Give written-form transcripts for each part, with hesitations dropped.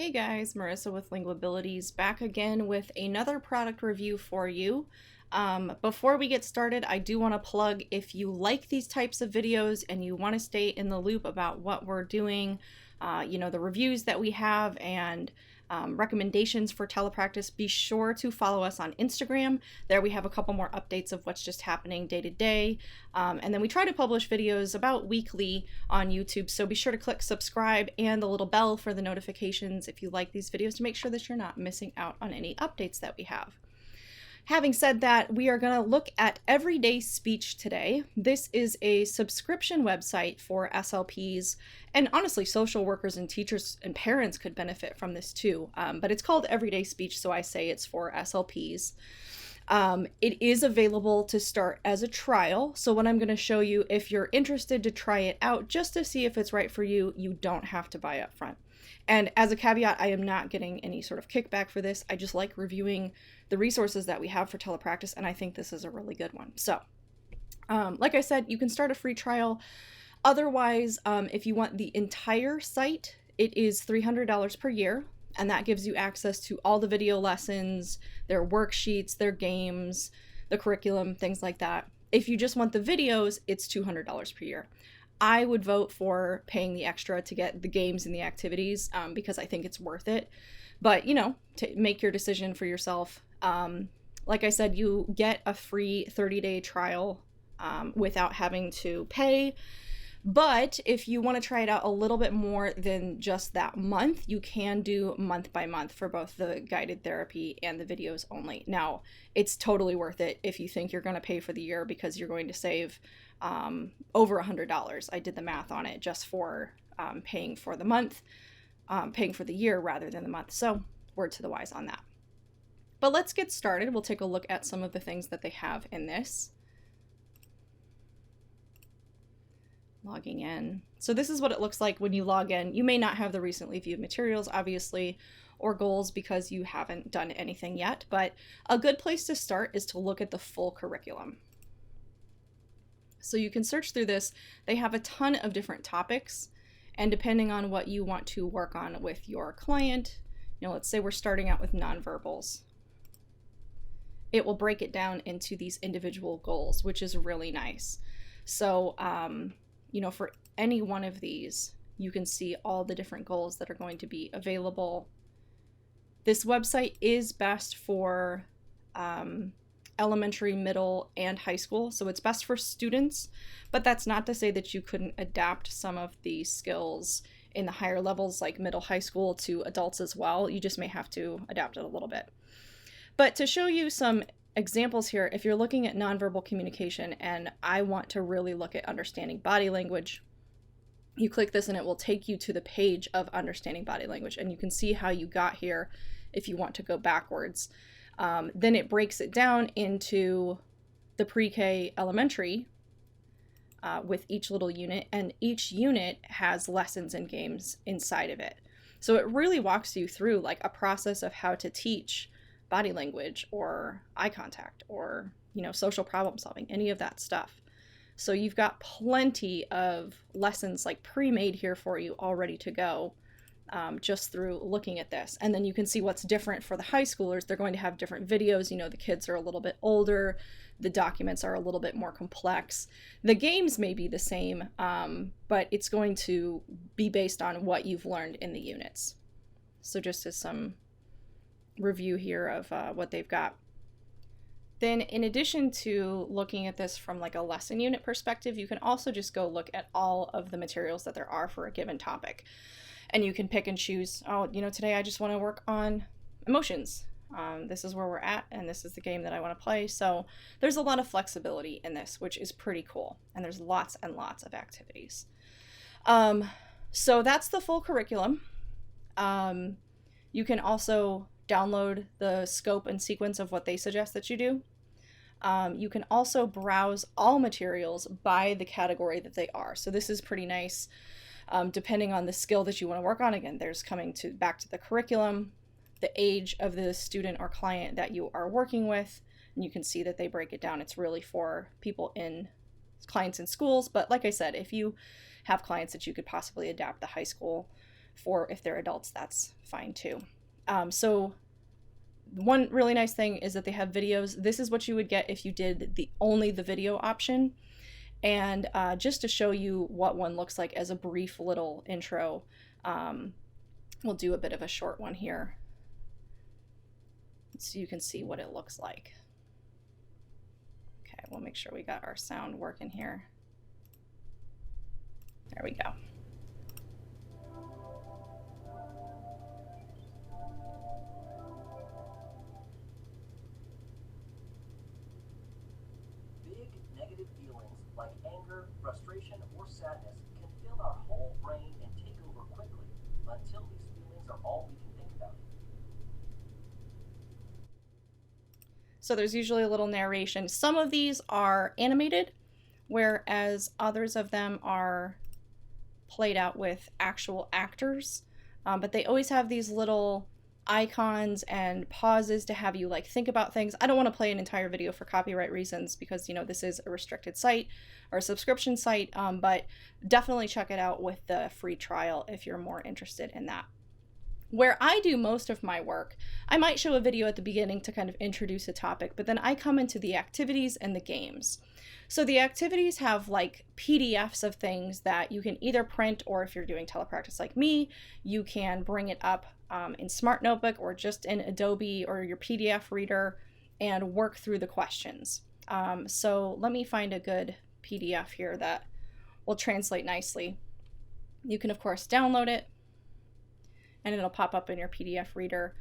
Hey guys, Marissa with Linguabilities back again with another product review for you. Before we get started, I do want to plug if you like these types of videos and you want to stay in the loop about what we're doing, the reviews that we have and recommendations for Telepractice, be sure to follow us on Instagram. There we have a couple more updates of what's just happening day to day. And then we try to publish videos about weekly on YouTube, so be sure to click subscribe and the little bell for the notifications if you like these videos to make sure that you're not missing out on any updates that we have. Having said that, we are going to look at Everyday Speech today. This is a subscription website for SLPs, and honestly, social workers and teachers and parents could benefit from this too. But it's called Everyday Speech, so I say it's for SLPs. It is available to start as a trial. So what I'm going to show you, if you're interested to try it out just to see if it's right for you, you don't have to buy up front. And as a caveat, I am not getting any sort of kickback for this. I just like reviewing the resources that we have for Telepractice, and I think this is a really good one. So, like I said, you can start a free trial. Otherwise, if you want the entire site, it is $300 per year, and that gives you access to all the video lessons, their worksheets, their games, the curriculum, things like that. If you just want the videos, it's $200 per year. I would vote for paying the extra to get the games and the activities because I think it's worth it. But, to make your decision for yourself. Like I said, you get a free 30-day trial without having to pay. But if you want to try it out a little bit more than just that month, you can do month by month for both the guided therapy and the videos only. Now, it's totally worth it if you think you're going to pay for the year because you're going to save over $100. I did the math on it just for paying for the month, paying for the year rather than the month. So, word to the wise on that. But let's get started. We'll take a look at some of the things that they have in this. Logging in. So this is what it looks like when you log in. You may not have the recently viewed materials, obviously, or goals because you haven't done anything yet, but a good place to start is to look at the full curriculum. So you can search through this. They have a ton of different topics, and depending on what you want to work on with your client, let's say we're starting out with nonverbals. It will break it down into these individual goals, which is really nice. So, for any one of these, you can see all the different goals that are going to be available. This website is best for elementary, middle, and high school. So it's best for students, but that's not to say that you couldn't adapt some of the skills in the higher levels like middle, high school to adults as well. You just may have to adapt it a little bit. But to show you some examples here, if you're looking at nonverbal communication and I want to really look at understanding body language, you click this and it will take you to the page of understanding body language, and you can see how you got here if you want to go backwards. Then it breaks it down into the pre-K elementary with each little unit, and each unit has lessons and games inside of it. So it really walks you through like a process of how to teach body language or eye contact or, social problem solving, any of that stuff. So you've got plenty of lessons like pre-made here for you all ready to go just through looking at this. And then you can see what's different for the high schoolers. They're going to have different videos. The kids are a little bit older. The documents are a little bit more complex. The games may be the same, but it's going to be based on what you've learned in the units. So just as some review here of what they've got. Then in addition to looking at this from like a lesson unit perspective, you can also just go look at all of the materials that there are for a given topic. And you can pick and choose, today I just want to work on emotions. This is where we're at, and this is the game that I want to play. So there's a lot of flexibility in this, which is pretty cool. And there's lots and lots of activities. So that's the full curriculum. You can also download the scope and sequence of what they suggest that you do. You can also browse all materials by the category that they are. So this is pretty nice. Depending on the skill that you want to work on, again, there's back to the curriculum, the age of the student or client that you are working with, and you can see that they break it down. It's really for clients in schools, but like I said, if you have clients that you could possibly adapt the high school For if they're adults, that's fine too. So one really nice thing is that they have videos. This is what you would get if you did only the video option. And just to show you what one looks like as a brief little intro, we'll do a bit of a short one here so you can see what it looks like. Okay, we'll make sure we got our sound working here. There we go. Big negative feelings like anger, frustration, or sadness can fill our whole brain and take over quickly until these feelings are all we can think about. So there's usually a little narration. Some of these are animated, whereas others of them are played out with actual actors. But they always have these little icons and pauses to have you like think about things. I don't want to play an entire video for copyright reasons because, you know, this is a restricted site or a subscription site, but definitely check it out with the free trial if you're more interested in that. Where I do most of my work, I might show a video at the beginning to kind of introduce a topic, but then I come into the activities and the games. So the activities have like PDFs of things that you can either print, or if you're doing telepractice like me, you can bring it up in Smart Notebook or just in Adobe or your PDF reader and work through the questions. So let me find a good PDF here that will translate nicely. You can of course download it and it'll pop up in your PDF reader.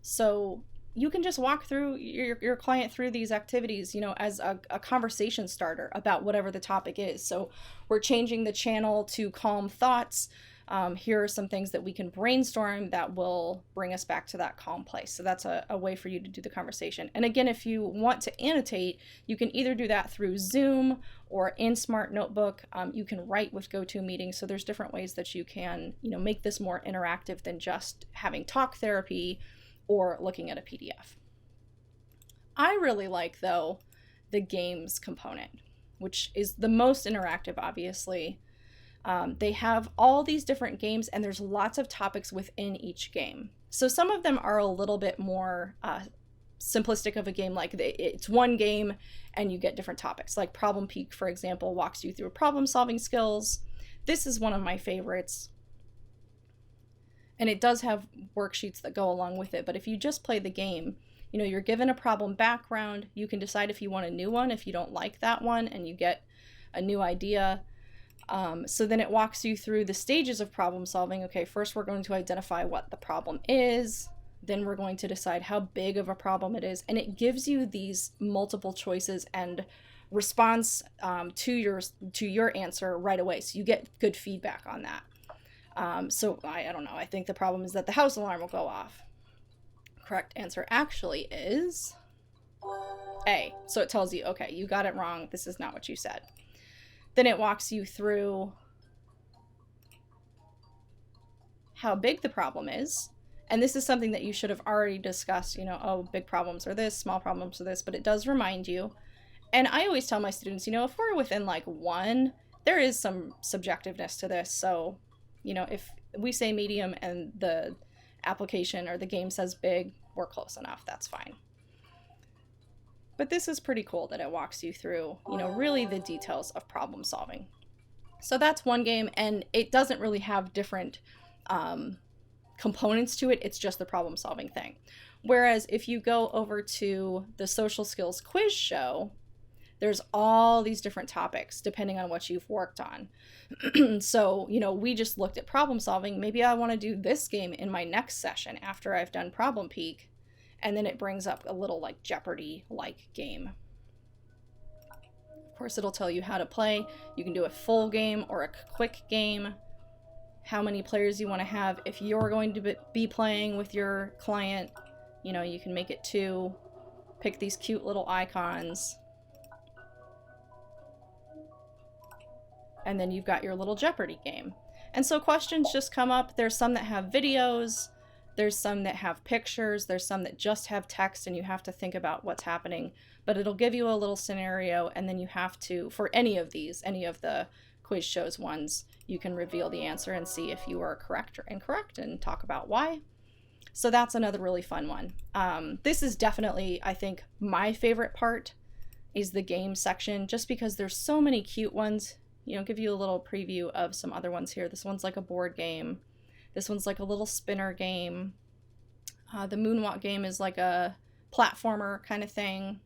So you can just walk through your client through these activities, you know, as a conversation starter about whatever the topic is. So we're changing the channel to calm thoughts. Here are some things that we can brainstorm that will bring us back to that calm place. So that's a way for you to do the conversation. And again, if you want to annotate, you can either do that through Zoom or in Smart Notebook. You can write with GoToMeeting. So there's different ways that you can, you know, make this more interactive than just having talk therapy or looking at a PDF. I really like, though, the games component, which is the most interactive, obviously. They have all these different games and there's lots of topics within each game. So some of them are a little bit more simplistic of a game, like it's one game and you get different topics. Like Problem Peak, for example, walks you through problem solving skills. This is one of my favorites. And it does have worksheets that go along with it. But if you just play the game, you know, you're given a problem background. You can decide if you want a new one, if you don't like that one, and you get a new idea. So then it walks you through the stages of problem solving. Okay, first we're going to identify what the problem is. Then we're going to decide how big of a problem it is. And it gives you these multiple choices and response to your answer right away. So you get good feedback on that. So I don't know. I think the problem is that the house alarm will go off. Correct answer actually is A. So it tells you, okay, you got it wrong. This is not what you said. Then it walks you through how big the problem is. And this is something that you should have already discussed, you know, oh, big problems are this, small problems are this, but it does remind you. And I always tell my students, you know, if we're within like one, there is some subjectiveness to this. So, you know, if we say medium and the application or the game says big, we're close enough. That's fine. But this is pretty cool that it walks you through, you know, really the details of problem solving. So that's one game, and it doesn't really have different components to it. It's just the problem solving thing. Whereas if you go over to the social skills quiz show, there's all these different topics depending on what you've worked on. So, you know, we just looked at problem solving. Maybe I want to do this game in my next session after I've done Problem Peak. And then it brings up a little like Jeopardy-like game. Of course, it'll tell you how to play. You can do a full game or a quick game, how many players you want to have. If you're going to be playing with your client, you know, you can make it 2, pick these cute little icons. And then you've got your little Jeopardy game. And so questions just come up. There's some that have videos. There's some that have pictures, there's some that just have text and you have to think about what's happening, but it'll give you a little scenario and then you have to, for any of these, any of the quiz shows ones, you can reveal the answer and see if you are correct or incorrect and talk about why. So that's another really fun one. This is definitely, I think, my favorite part is the game section, just because there's so many cute ones. I'll give you a little preview of some other ones here. This one's like a board game. This one's like a little spinner game. The moonwalk game is like a platformer kind of thing.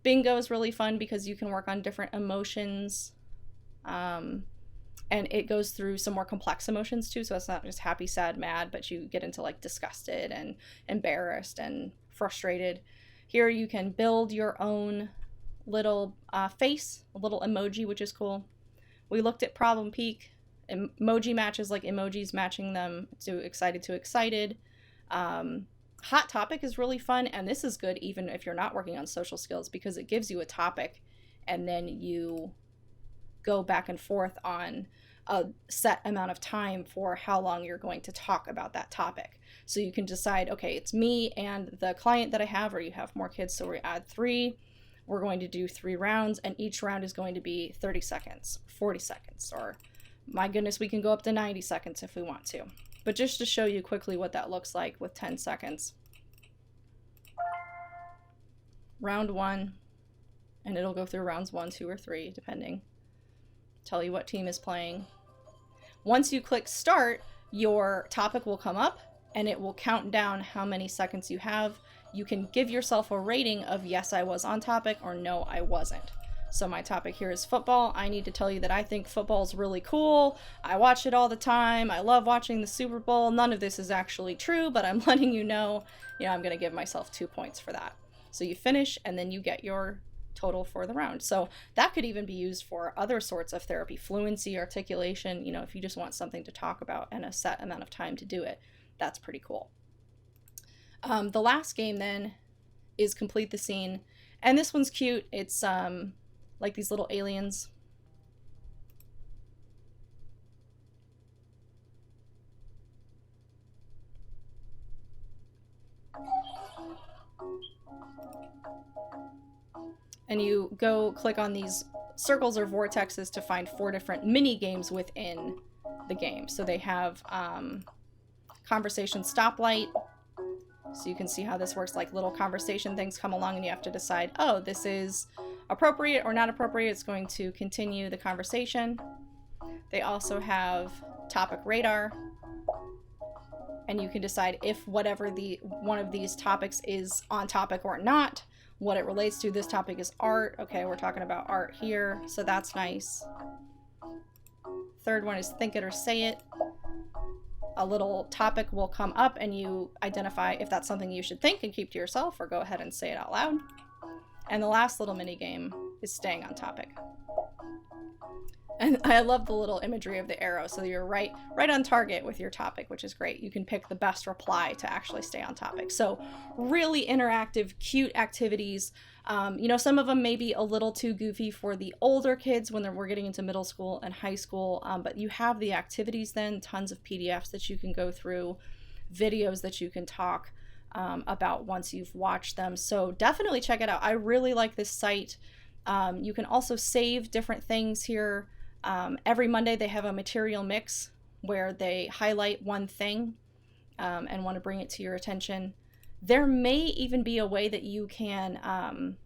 Bingo is really fun because you can work on different emotions. And it goes through some more complex emotions too. So it's not just happy, sad, mad, but you get into like disgusted and embarrassed and frustrated. Here you can build your own little face, a little emoji, which is cool. We looked at Problem Peak. Emoji matches, like emojis matching them to excited. Hot Topic is really fun, and this is good even if you're not working on social skills, because it gives you a topic and then you go back and forth on a set amount of time for how long you're going to talk about that topic. So you can decide, okay, it's me and the client that I have, or you have more kids, so we add 3. We're going to do 3 rounds, and each round is going to be 30 seconds, 40 seconds, or my goodness, we can go up to 90 seconds if we want to. But just to show you quickly what that looks like with 10 seconds. Round 1, and it'll go through rounds 1, 2, or 3, depending. Tell you what team is playing. Once you click start, your topic will come up, and it will count down how many seconds you have. You can give yourself a rating of yes, I was on topic, or no, I wasn't. So my topic here is football. I need to tell you that I think football is really cool. I watch it all the time. I love watching the Super Bowl. None of this is actually true, but I'm letting you know, I'm going to give myself 2 points for that. So you finish, and then you get your total for the round. So that could even be used for other sorts of therapy, fluency, articulation, if you just want something to talk about and a set amount of time to do it. That's pretty cool. The last game then is Complete the Scene, and this one's cute. It's like these little aliens. And you go click on these circles or vortexes to find 4 different mini games within the game. So they have conversation stoplight. So you can see how this works, like little conversation things come along and you have to decide, oh, this is appropriate or not appropriate. It's going to continue the conversation. They also have topic radar, and you can decide if whatever one of these topics is on topic or not, what it relates to. This topic is art. Okay, we're talking about art here, so that's nice. Third one is think it or say it. A little topic will come up and you identify if that's something you should think and keep to yourself, or go ahead and say it out loud. And the last little mini game is staying on topic. And I love the little imagery of the arrow, so you're right on target with your topic, which is great. You can pick the best reply to actually stay on topic. So really interactive, cute activities. Some of them may be a little too goofy for the older kids when we're getting into middle school and high school, but you have the activities then, tons of PDFs that you can go through, videos that you can talk about once you've watched them. So definitely check it out. I really like this site. You can also save different things here. Every Monday they have a material mix where they highlight one thing and want to bring it to your attention. There may even be a way that you can,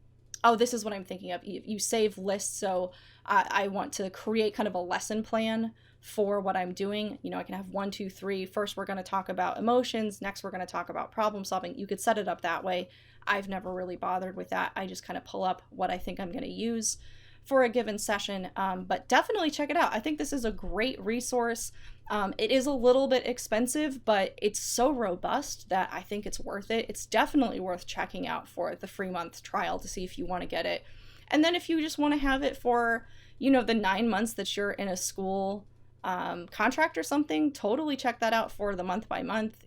this is what I'm thinking of. You save lists. So I want to create kind of a lesson plan for what I'm doing. I can have 1, 2, 3. First, we're going to talk about emotions. Next, we're going to talk about problem solving. You could set it up that way. I've never really bothered with that. I just kind of pull up what I think I'm going to use for a given session, but definitely check it out. I think this is a great resource. It is a little bit expensive, but it's so robust that I think it's worth it. It's definitely worth checking out for the free month trial to see if you want to get it. And then if you just want to have it for, the 9 months that you're in a school contract or something, totally check that out for the month by month.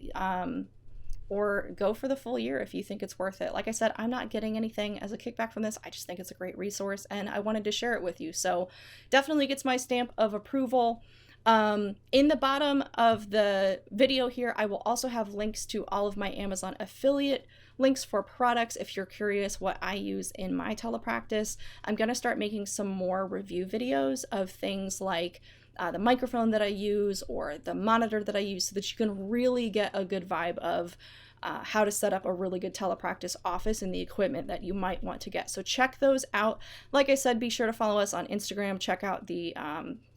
Or go for the full year if you think it's worth it. Like I said, I'm not getting anything as a kickback from this. I just think it's a great resource and I wanted to share it with you. So definitely gets my stamp of approval. In the bottom of the video here, I will also have links to all of my Amazon affiliate links for products if you're curious what I use in my telepractice. I'm going to start making some more review videos of things like the microphone that I use or the monitor that I use, so that you can really get a good vibe of how to set up a really good telepractice office and the equipment that you might want to get. So check those out. Like I said, be sure to follow us on Instagram. Check out the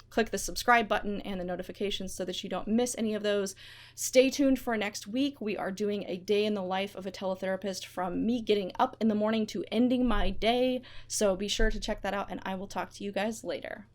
click the subscribe button and the notifications so that you don't miss any of those. Stay tuned for next week. We are doing a day in the life of a teletherapist, from me getting up in the morning to ending my day. So be sure to check that out, and I will talk to you guys later.